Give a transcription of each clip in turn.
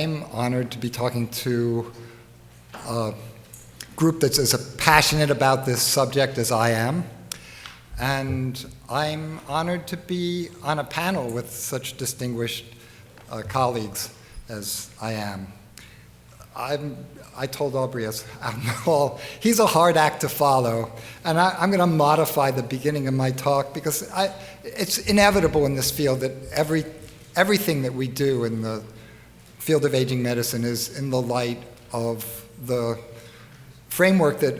I'm honored to be talking to a group that's as passionate about this subject as I am. And I'm honored to be on a panel with such distinguished colleagues as I am. I told Aubrey as he's a hard act to follow, and I'm going to modify the beginning of my talk because it's inevitable in this field that everything that we do in the field of aging medicine is in the light of the framework that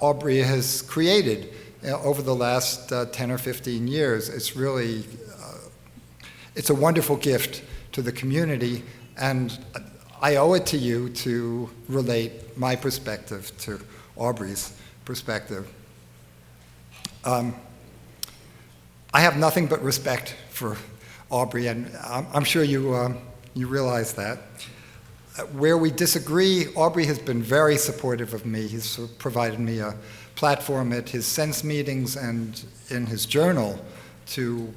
Aubrey has created over the last 10 or 15 years. It's really, it's a wonderful gift to the community, and I owe it to you to relate my perspective to Aubrey's perspective. I have nothing but respect for Aubrey, and I'm sure you realize that. Where we disagree, Aubrey has been very supportive of me. He's provided me a platform at his Sense meetings and in his journal to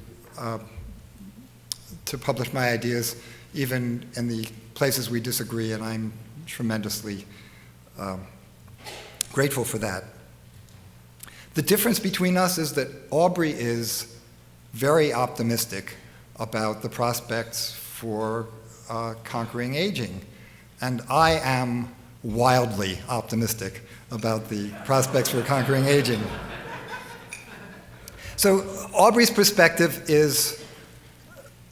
publish my ideas, even in the places we disagree, and I'm tremendously grateful for that. The difference between us is that Aubrey is very optimistic about the prospects for conquering aging, and I am wildly optimistic about the prospects for conquering aging. So Aubrey's perspective is,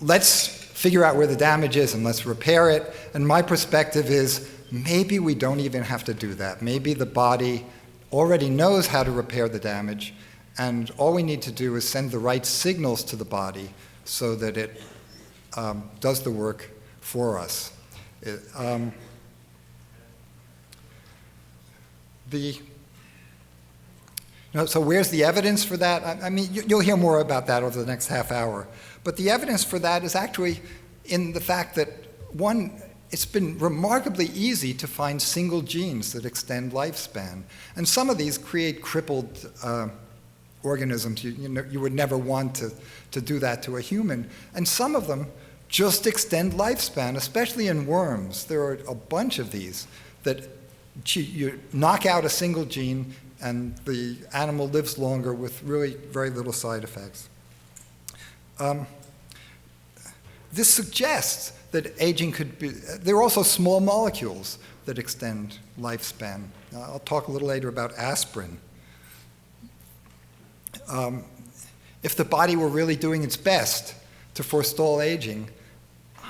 let's figure out where the damage is and let's repair it. And my perspective is, maybe we don't even have to do that. Maybe the body already knows how to repair the damage, and all we need to do is send the right signals to the body so that it does the work for us. So where's the evidence for that? I mean, you'll hear more about that over the next half hour. But the evidence for that is actually in the fact that, one, it's been remarkably easy to find single genes that extend lifespan. And some of these create crippled organisms. You would never want to do that to a human. And some of them just extend lifespan, especially in worms. There are a bunch of these that you knock out a single gene and the animal lives longer with really very little side effects. This suggests that aging could be, there are also small molecules that extend lifespan. I'll talk a little later about aspirin. If the body were really doing its best to forestall aging,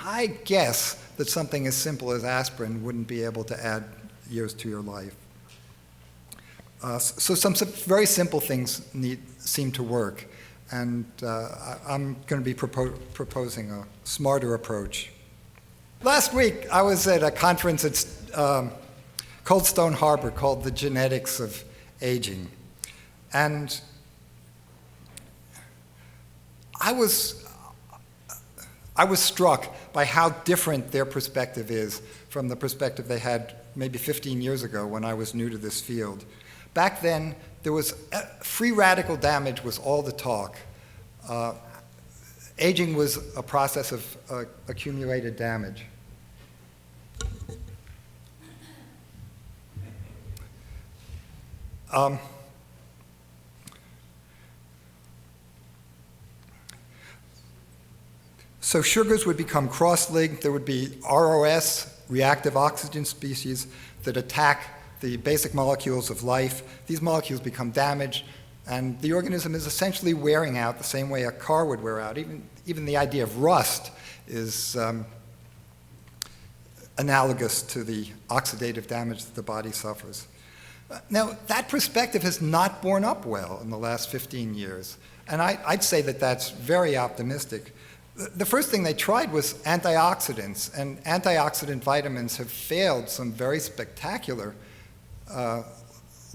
I guess that something as simple as aspirin wouldn't be able to add years to your life. So some very simple things seem to work, and I'm going to be proposing a smarter approach. Last week, I was at a conference at Cold Stone Harbor called The Genetics of Aging, and I was struck by how different their perspective is from the perspective they had maybe 15 years ago when I was new to this field. Back then, there was free radical damage was all the talk. Aging was a process of accumulated damage. So sugars would become cross-linked. There would be ROS, reactive oxygen species, that attack the basic molecules of life. These molecules become damaged, and the organism is essentially wearing out the same way a car would wear out. Even the idea of rust is analogous to the oxidative damage that the body suffers. Now, that perspective has not borne up well in the last 15 years, and I'd say that that's very optimistic. The first thing they tried was antioxidants, and antioxidant vitamins have failed some very spectacular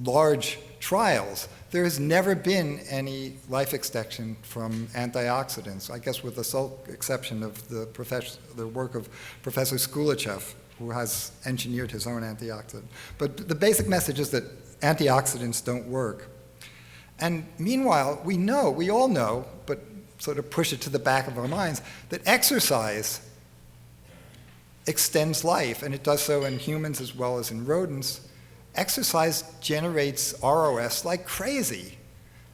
large trials. There has never been any life extension from antioxidants, I guess with the sole exception of the work of Professor Skulichev, who has engineered his own antioxidant. But the basic message is that antioxidants don't work. And meanwhile, we all know, but sort of push it to the back of our minds, that exercise extends life, and it does so in humans as well as in rodents. Exercise generates ROS like crazy,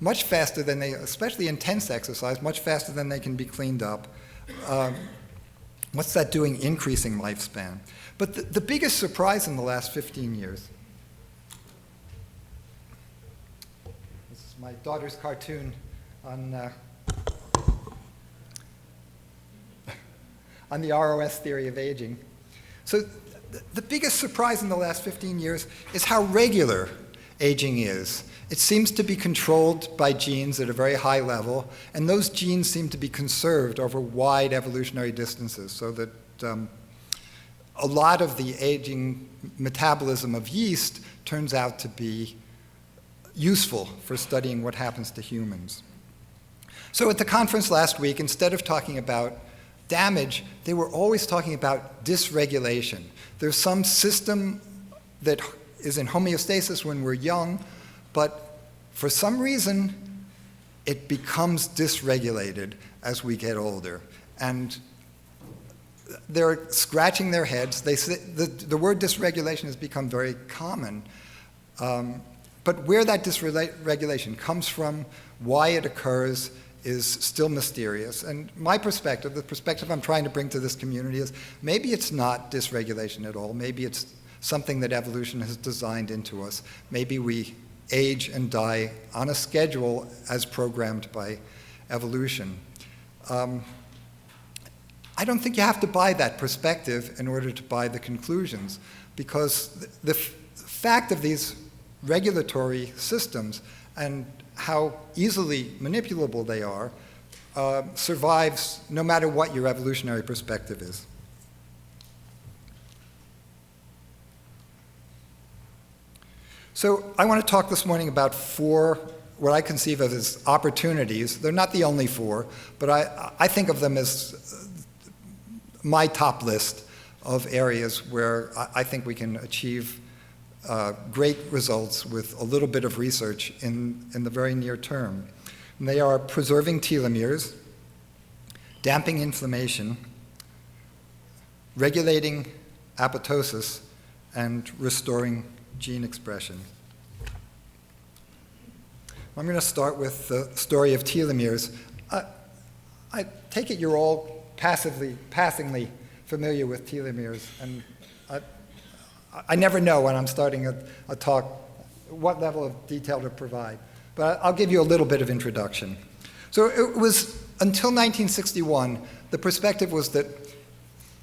much faster than especially intense exercise, much faster than they can be cleaned up. What's that doing? Increasing lifespan. But the biggest surprise in the last 15 years, this is my daughter's cartoon on the ROS theory of aging. So the biggest surprise in the last 15 years is how regular aging is. It seems to be controlled by genes at a very high level, and those genes seem to be conserved over wide evolutionary distances, so that a lot of the aging metabolism of yeast turns out to be useful for studying what happens to humans. So at the conference last week, instead of talking about damage, they were always talking about dysregulation. There's some system that is in homeostasis when we're young, but for some reason, it becomes dysregulated as we get older. And they're scratching their heads. They say, the word dysregulation has become very common. But where that dysregulation comes from, why it occurs, is still mysterious. And my perspective, the perspective I'm trying to bring to this community is maybe it's not dysregulation at all. Maybe it's something that evolution has designed into us. Maybe we age and die on a schedule as programmed by evolution. I don't think you have to buy that perspective in order to buy the conclusions, because the fact of these regulatory systems and how easily manipulable they are survives no matter what your evolutionary perspective is. So I want to talk this morning about four, what I conceive of as opportunities. They're not the only four, but I think of them as my top list of areas where I think we can achieve great results with a little bit of research in the very near term. And they are preserving telomeres, damping inflammation, regulating apoptosis, and restoring gene expression. I'm going to start with the story of telomeres. I take it you're all passingly familiar with telomeres, and I never know when I'm starting a talk what level of detail to provide, but I'll give you a little bit of introduction. So it was until 1961, the perspective was that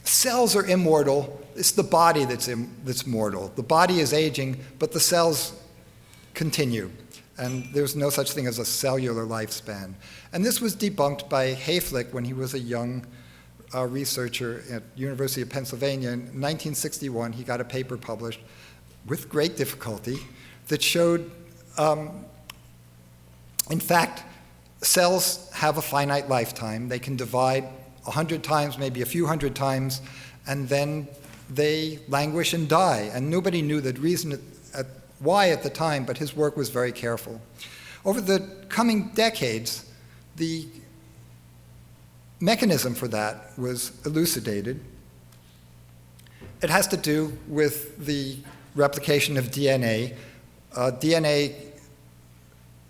cells are immortal. It's the body that's mortal. The body is aging, but the cells continue, and there's no such thing as a cellular lifespan. And this was debunked by Hayflick when he was a young researcher at University of Pennsylvania. In 1961, he got a paper published with great difficulty that showed, in fact, cells have a finite lifetime. They can divide 100 times, maybe a few hundred times, and then they languish and die. And nobody knew the reason why at the time, but his work was very careful. Over the coming decades, the mechanism for that was elucidated. It has to do with the replication of DNA. DNA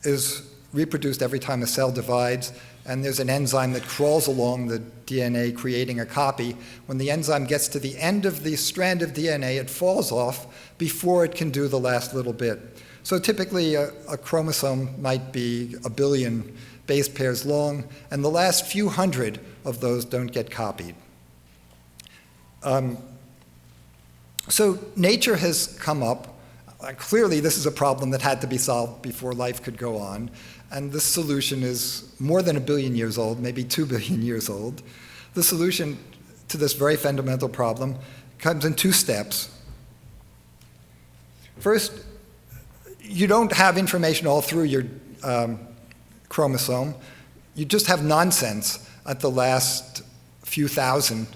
is reproduced every time a cell divides, and there's an enzyme that crawls along the DNA creating a copy. When the enzyme gets to the end of the strand of DNA, it falls off before it can do the last little bit. So typically a chromosome might be 1 billion base pairs long, and the last few hundred of those don't get copied. So nature has come up. Clearly, this is a problem that had to be solved before life could go on, and this solution is more than 1 billion years old, maybe 2 billion years old. The solution to this very fundamental problem comes in 2 steps. First, you don't have information all through your chromosome. You just have nonsense at the last few thousand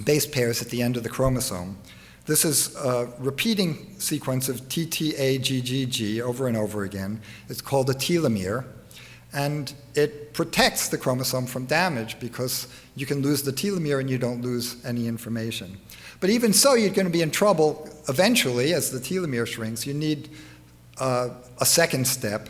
base pairs at the end of the chromosome. This is a repeating sequence of TTAGGG over and over again. It's called a telomere. And it protects the chromosome from damage because you can lose the telomere and you don't lose any information. But even so, you're going to be in trouble eventually as the telomere shrinks. You need a second step.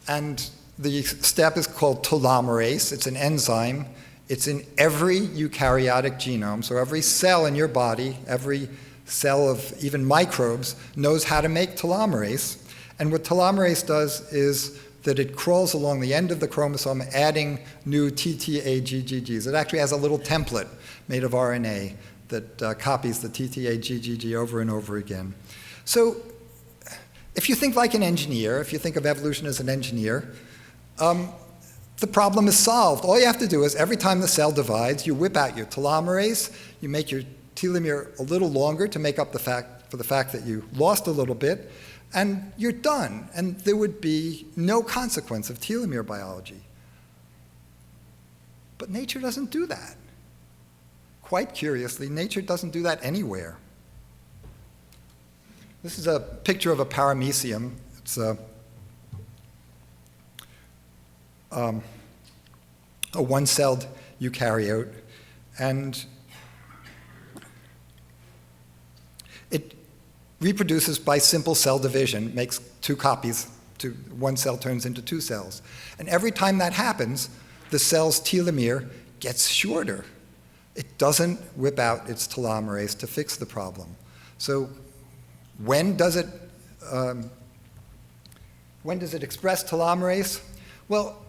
And the step is called telomerase. It's an enzyme. It's in every eukaryotic genome. So every cell in your body, every cell of even microbes, knows how to make telomerase. And what telomerase does is that it crawls along the end of the chromosome, adding new TTAGGGs. It actually has a little template made of RNA that copies the TTAGGG over and over again. So if you think like an engineer, if you think of evolution as an engineer, the problem is solved. All you have to do is every time the cell divides, you whip out your telomerase, you make your telomere a little longer to make up for the fact that you lost a little bit, and you're done. And there would be no consequence of telomere biology. But nature doesn't do that. Quite curiously, nature doesn't do that anywhere. This is a picture of a paramecium. It's a one-celled eukaryote, and it reproduces by simple cell division, makes two copies, one cell turns into two cells. And every time that happens, the cell's telomere gets shorter. It doesn't whip out its telomerase to fix the problem. So when does it express telomerase? Well,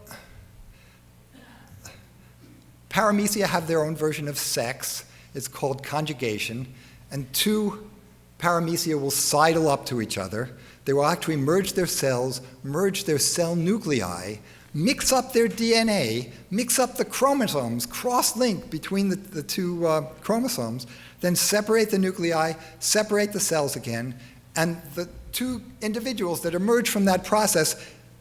Paramecia have their own version of sex. It's called conjugation, and two Paramecia will sidle up to each other. They will actually merge their cells, merge their cell nuclei, mix up their DNA, mix up the chromosomes, cross-link between the two chromosomes, then separate the nuclei, separate the cells again, and the two individuals that emerge from that process,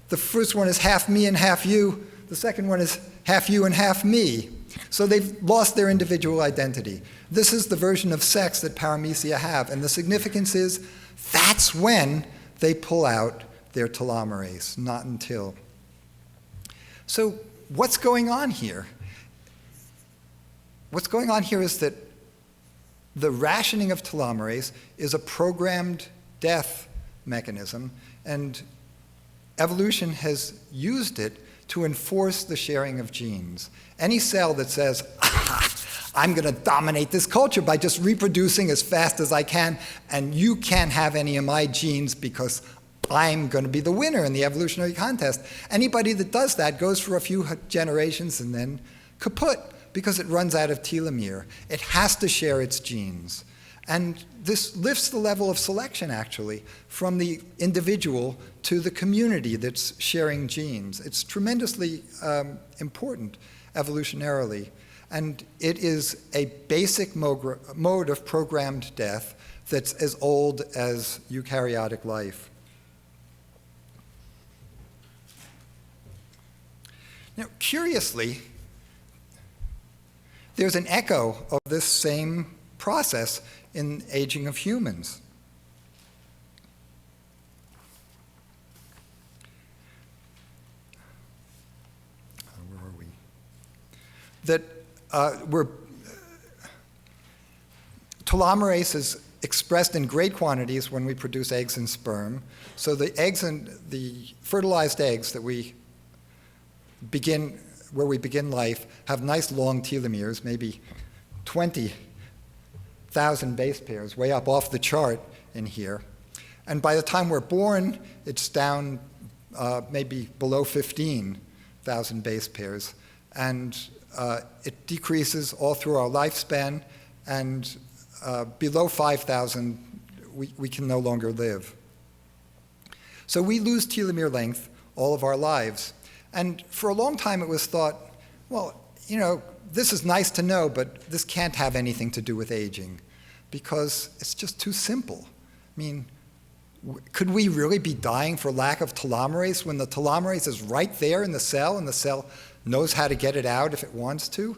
the first one is half me and half you, the second one is half you and half me. So they've lost their individual identity. This is the version of sex that Paramecia have, and the significance is that's when they pull out their telomerase, not until. So what's going on here? What's going on here is that the rationing of telomerase is a programmed death mechanism, and evolution has used it to enforce the sharing of genes. Any cell that says, I'm going to dominate this culture by just reproducing as fast as I can, and you can't have any of my genes because I'm going to be the winner in the evolutionary contest. Anybody that does that goes for a few generations and then kaput, because it runs out of telomere. It has to share its genes. And this lifts the level of selection, actually, from the individual to the community that's sharing genes. It's tremendously important evolutionarily. And it is a basic mode of programmed death that's as old as eukaryotic life. Now, curiously, there's an echo of this same process in aging of humans. Where are we? That telomerase is expressed in great quantities when we produce eggs and sperm. So the eggs and the fertilized eggs that where we begin life have nice long telomeres, maybe 20,000 base pairs, way up off the chart in here. And by the time we're born, it's down maybe below 15,000 base pairs. And it decreases all through our lifespan, and below 5,000, we can no longer live. So we lose telomere length all of our lives. And for a long time it was thought, well, you know, this is nice to know, but this can't have anything to do with aging because it's just too simple. I mean, could we really be dying for lack of telomerase when the telomerase is right there in the cell and the cell knows how to get it out if it wants to?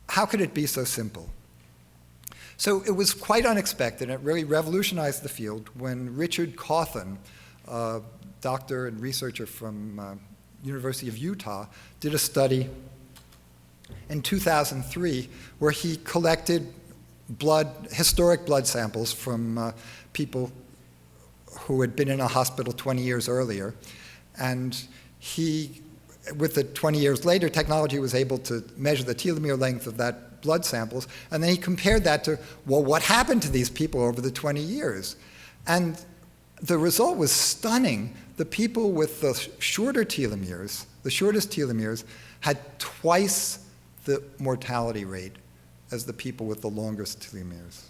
How could it be so simple? So it was quite unexpected, and it really revolutionized the field when Richard Cawthon a doctor and researcher from University of Utah, did a study in 2003 where he collected historic blood samples from people who had been in a hospital 20 years earlier. And he, with the 20 years later, technology was able to measure the telomere length of that blood samples. And then he compared that to, well, what happened to these people over the 20 years? And the result was stunning. The people with the shorter telomeres, the shortest telomeres, had twice the mortality rate as the people with the longest telomeres.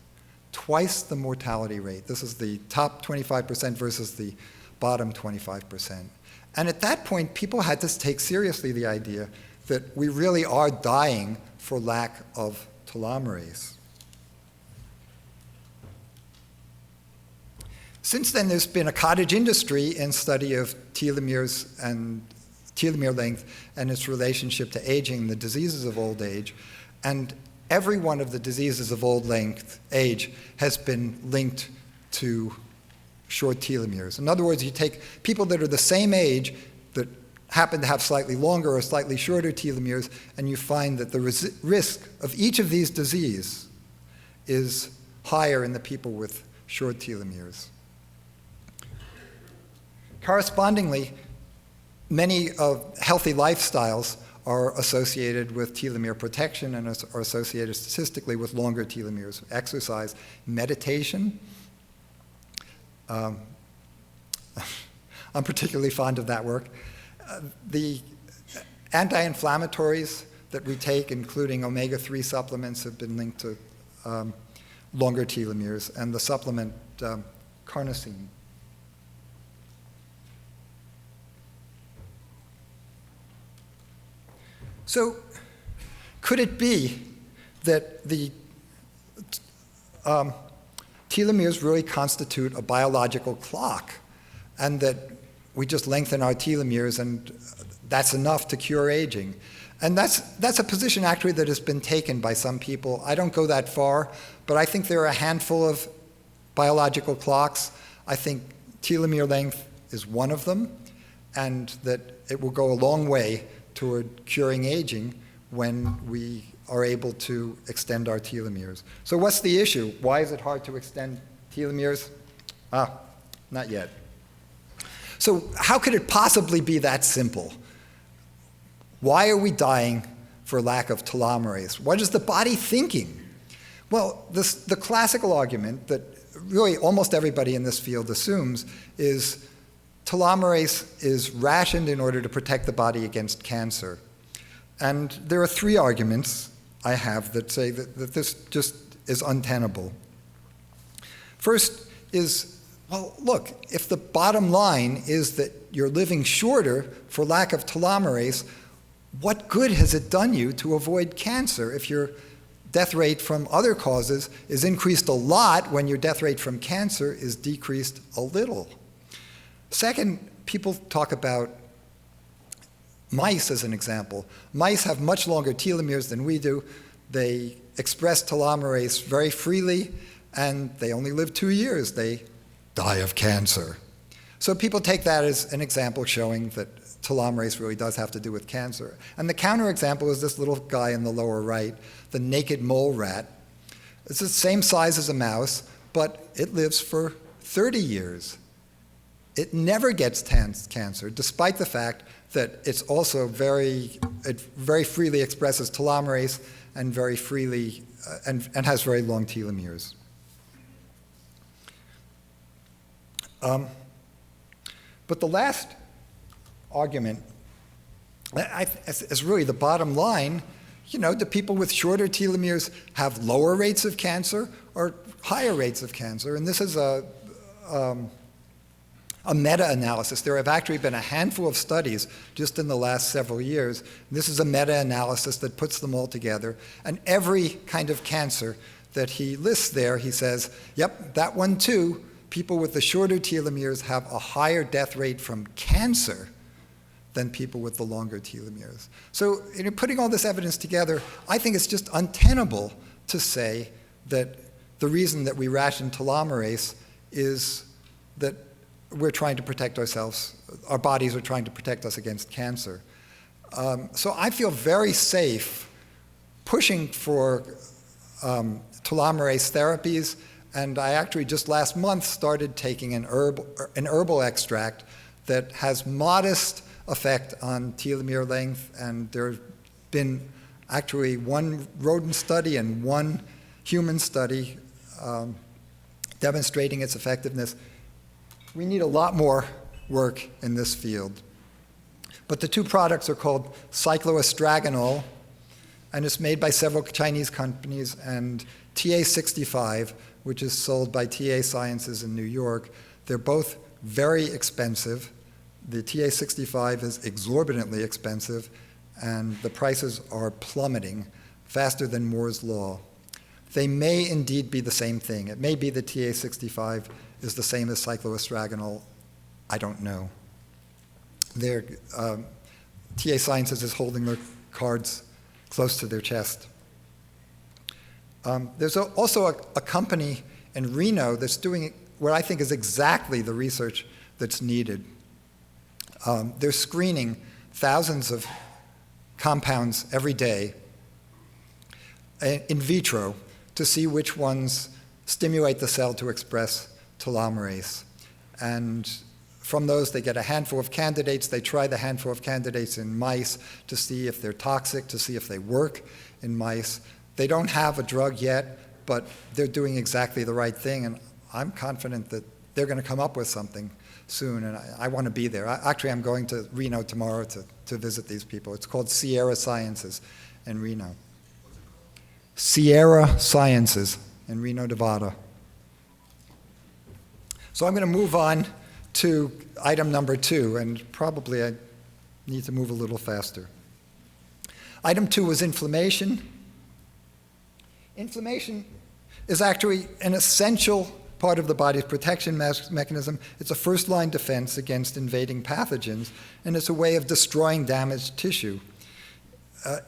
Twice the mortality rate. This is the top 25% versus the bottom 25%. And at that point, people had to take seriously the idea that we really are dying for lack of telomerase. Since then, there's been a cottage industry in study of telomeres and telomere length and its relationship to aging, the diseases of old age. And every one of the diseases of old age has been linked to short telomeres. In other words, you take people that are the same age that happen to have slightly longer or slightly shorter telomeres, and you find that the risk of each of these diseases is higher in the people with short telomeres. Correspondingly, many of healthy lifestyles are associated with telomere protection and are associated statistically with longer telomeres. Exercise, meditation. I'm particularly fond of that work. The anti-inflammatories that we take, including omega-3 supplements, have been linked to longer telomeres, and the supplement carnosine. So, could it be that the telomeres really constitute a biological clock, and that we just lengthen our telomeres and that's enough to cure aging? And that's a position actually that has been taken by some people. I don't go that far, but I think there are a handful of biological clocks. I think telomere length is one of them, and that it will go a long way toward curing aging when we are able to extend our telomeres. So what's the issue? Why is it hard to extend telomeres? Not yet. So how could it possibly be that simple? Why are we dying for lack of telomerase? What is the body thinking? Well, the classical argument that really almost everybody in this field assumes is telomerase is rationed in order to protect the body against cancer. And there are three arguments I have that say that this just is untenable. First is, well, look, if the bottom line is that you're living shorter for lack of telomerase, what good has it done you to avoid cancer if your death rate from other causes is increased a lot when your death rate from cancer is decreased a little? Second, people talk about mice as an example. Mice have much longer telomeres than we do. They express telomerase very freely, and they only live 2 years. They die of cancer. So people take that as an example showing that telomerase really does have to do with cancer. And the counterexample is this little guy in the lower right, the naked mole rat. It's the same size as a mouse, but it lives for 30 years. It never gets cancer, despite the fact that it's also it very freely expresses telomerase and very freely and has very long telomeres. But the last argument is really the bottom line. You know, do people with shorter telomeres have lower rates of cancer or higher rates of cancer? And this is a meta-analysis. There have actually been a handful of studies just in the last several years. This is a meta-analysis that puts them all together. And every kind of cancer that he lists there, he says, yep, that one too, people with the shorter telomeres have a higher death rate from cancer than people with the longer telomeres. So putting all this evidence together, I think it's just untenable to say that the reason that we ration telomerase is that we're trying to protect ourselves. Our bodies are trying to protect us against cancer. So I feel very safe pushing for telomerase therapies, and I actually just last month started taking an herbal extract that has modest effect on telomere length, and there's been actually one rodent study and one human study demonstrating its effectiveness. We need a lot more work in this field. But the two products are called cycloestragonol, and it's made by several Chinese companies, and TA65, which is sold by TA Sciences in New York. They're both very expensive. The TA65 is exorbitantly expensive, and the prices are plummeting faster than Moore's Law. They may indeed be the same thing. It may be that TA65 is the same as cycloestragonol. I don't know. TA Sciences is holding their cards close to their chest. There's also a company in Reno that's doing what I think is exactly the research that's needed. They're screening thousands of compounds every day in vitro to see which ones stimulate the cell to express telomerase. And from those, they get a handful of candidates. They try the handful of candidates in mice to see if they're toxic, to see if they work in mice. They don't have a drug yet, but they're doing exactly the right thing, and I'm confident that they're going to come up with something soon, and I want to be there. Actually, I'm going to Reno tomorrow to visit these people. It's called Sierra Sciences in Reno. Sierra Sciences in Reno, Nevada. So I'm going to move on to item number 2, and probably I need to move a little faster. Item 2 was inflammation. Inflammation is actually an essential part of the body's protection mechanism. It's a first-line defense against invading pathogens, and it's a way of destroying damaged tissue.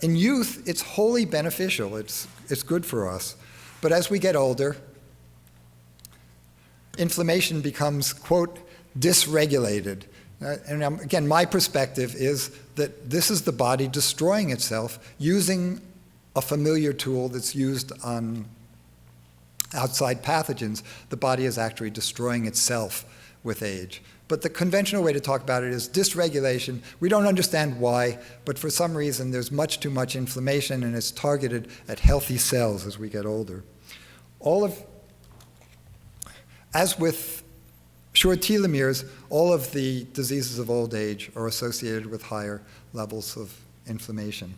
In youth, it's wholly beneficial. It's good for us. But as we get older, inflammation becomes, quote, dysregulated. And again, my perspective is that this is the body destroying itself using a familiar tool that's used on outside pathogens. The body is actually destroying itself with age. But the conventional way to talk about it is dysregulation. We don't understand why, but for some reason there's much too much inflammation, and it's targeted at healthy cells as we get older. As with short telomeres, all of the diseases of old age are associated with higher levels of inflammation.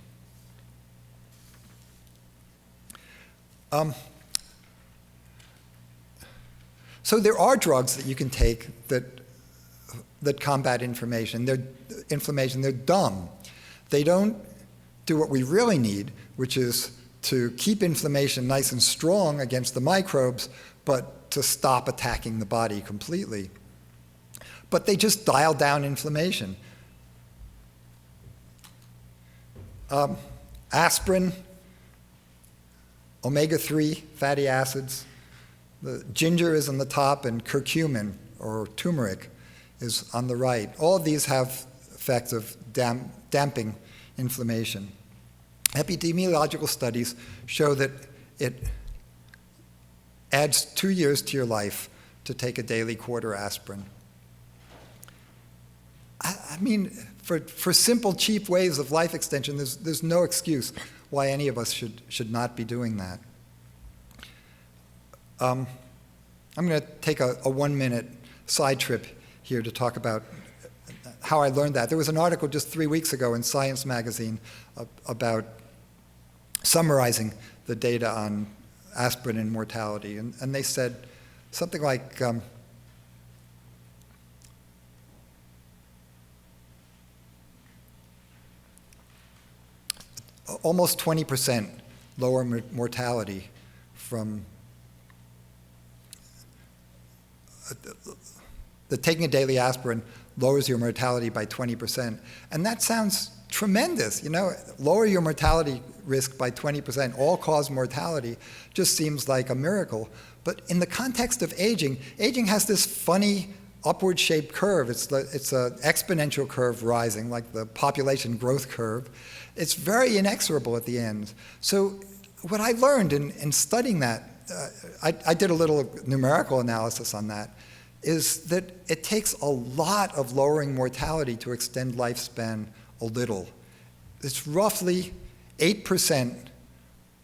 So there are drugs that you can take that combat inflammation. They're dumb. They don't do what we really need, which is to keep inflammation nice and strong against the microbes, but to stop attacking the body completely. But they just dial down inflammation. Aspirin, omega-3 fatty acids, the ginger is on the top, and curcumin, or turmeric, is on the right. All of these have effects of damping inflammation. Epidemiological studies show that it adds 2 years to your life to take a daily quarter aspirin. I mean, for simple, cheap ways of life extension, there's no excuse why any of us should not be doing that. I'm going to take a 1-minute side trip here to talk about how I learned that. There was an article just 3 weeks ago in Science magazine about summarizing the data on aspirin and mortality, and they said something like almost 20% lower mortality from taking a daily aspirin lowers your mortality by 20%. And that sounds tremendous, lower your mortality risk by 20%, all-cause mortality, just seems like a miracle. But in the context of aging has this funny upward shaped curve. It's an exponential curve rising, like the population growth curve. It's very inexorable at the end. So what I learned in studying that, I did a little numerical analysis on that, is that it takes a lot of lowering mortality to extend lifespan a little. It's roughly 8%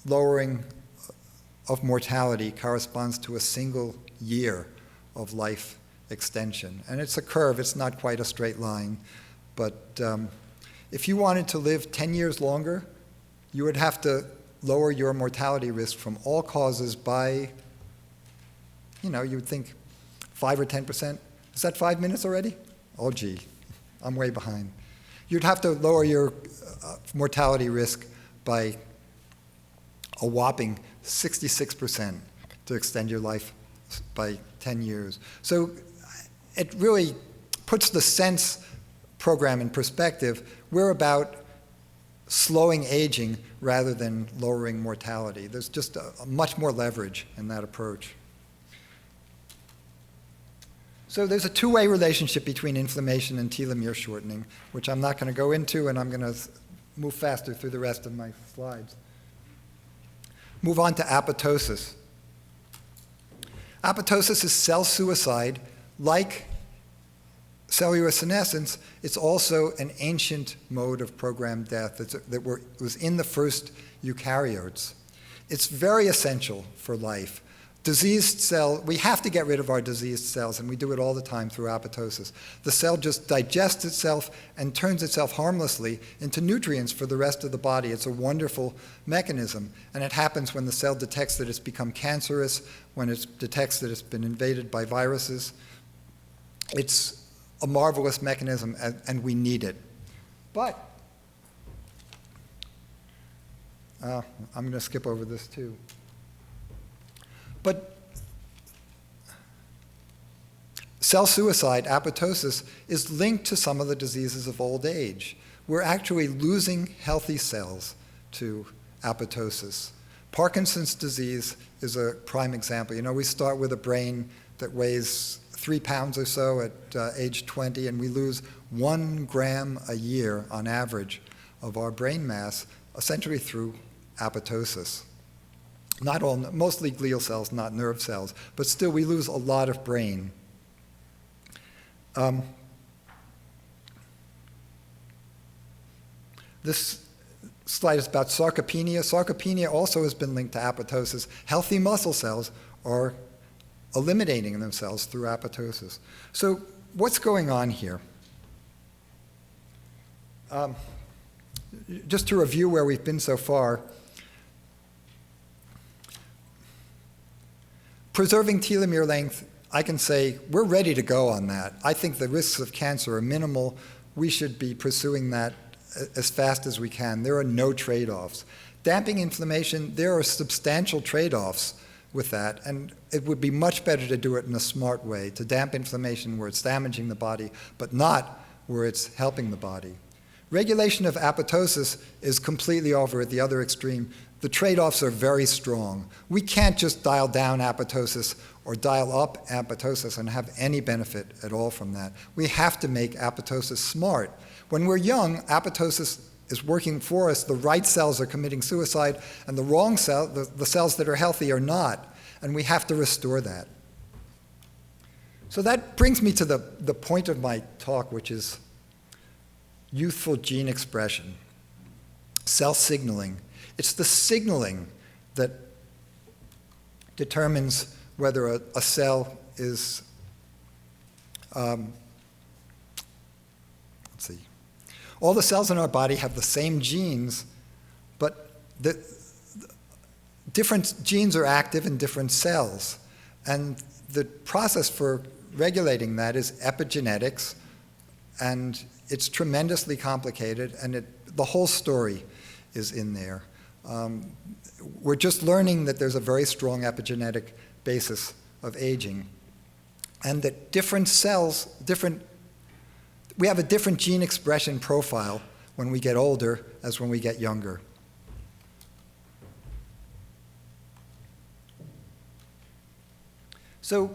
lowering of mortality corresponds to a single year of life extension. And it's a curve, it's not quite a straight line. But if you wanted to live 10 years longer, you would have to lower your mortality risk from all causes by, you would think 5 or 10%. Is that 5 minutes already? Oh, gee, I'm way behind. You'd have to lower your mortality risk by a whopping 66% to extend your life by 10 years. So it really puts the SENSE program in perspective. We're about slowing aging rather than lowering mortality. There's just a much more leverage in that approach. So there's a two-way relationship between inflammation and telomere shortening, which I'm not going to go into, and I'm going to move faster through the rest of my slides. Move on to apoptosis. Apoptosis is cell suicide. Like cellular senescence, it's also an ancient mode of programmed death that was in the first eukaryotes. It's very essential for life. Diseased cell, we have to get rid of our diseased cells, and we do it all the time through apoptosis. The cell just digests itself and turns itself harmlessly into nutrients for the rest of the body. It's a wonderful mechanism, and it happens when the cell detects that it's become cancerous, when it detects that it's been invaded by viruses. It's a marvelous mechanism, and we need it. But I'm going to skip over this too. But cell suicide, apoptosis, is linked to some of the diseases of old age. We're actually losing healthy cells to apoptosis. Parkinson's disease is a prime example. We start with a brain that weighs 3 pounds or so at age 20, and we lose 1 gram a year on average of our brain mass, essentially through apoptosis. Not all, mostly glial cells, not nerve cells, but still we lose a lot of brain. This slide is about sarcopenia. Sarcopenia also has been linked to apoptosis. Healthy muscle cells are eliminating themselves through apoptosis. So what's going on here? Just to review where we've been so far, preserving telomere length, I can say we're ready to go on that. I think the risks of cancer are minimal. We should be pursuing that as fast as we can. There are no trade-offs. Damping inflammation, there are substantial trade-offs with that, and it would be much better to do it in a smart way, to damp inflammation where it's damaging the body, but not where it's helping the body. Regulation of apoptosis is completely over at the other extreme. The trade-offs are very strong. We can't just dial down apoptosis or dial up apoptosis and have any benefit at all from that. We have to make apoptosis smart. When we're young, apoptosis is working for us. The right cells are committing suicide, and the wrong cell, the cells that are healthy, are not. And we have to restore that. So that brings me to the point of my talk, which is youthful gene expression, cell signaling. It's the signaling that determines whether a cell is, let's see, all the cells in our body have the same genes, but the different genes are active in different cells. And the process for regulating that is epigenetics, and it's tremendously complicated, and the whole story is in there. We're just learning that there's a very strong epigenetic basis of aging, and that different cells, we have a different gene expression profile when we get older as when we get younger. So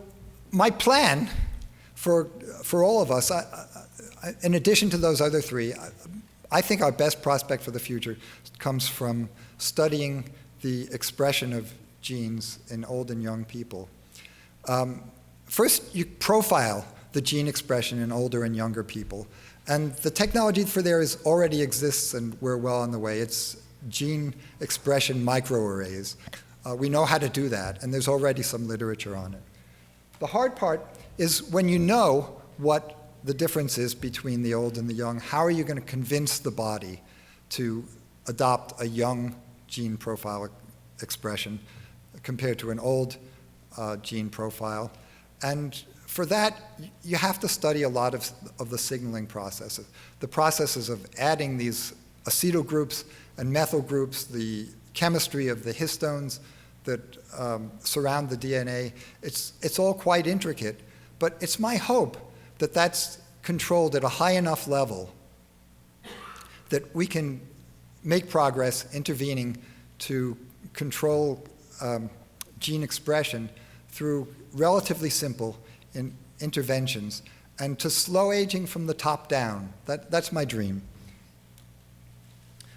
my plan for all of us, in addition to those other three, I think our best prospect for the future comes from studying the expression of genes in old and young people. First, you profile the gene expression in older and younger people. And the technology for there already exists, and we're well on the way. It's gene expression microarrays. We know how to do that, and there's already some literature on it. The hard part is when you know what the difference is between the old and the young, how are you going to convince the body to adopt a young gene profile expression compared to an old gene profile? And for that, you have to study a lot of the signaling processes. The processes of adding these acetyl groups and methyl groups, the chemistry of the histones that surround the DNA, it's all quite intricate. But it's my hope that that's controlled at a high enough level that we can make progress intervening to control gene expression through relatively simple interventions and to slow aging from the top down. That's my dream.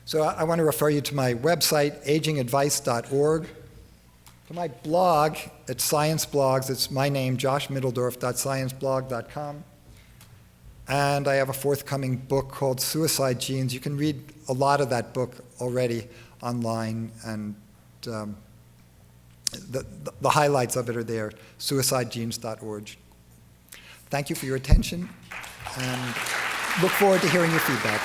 So I want to refer you to my website, agingadvice.org, to my blog at Science Blogs. It's my name, joshmitteldorf.scienceblog.com. And I have a forthcoming book called Suicide Genes. You can read a lot of that book already online, and the highlights of it are there, suicidegenes.org. Thank you for your attention, and look forward to hearing your feedback.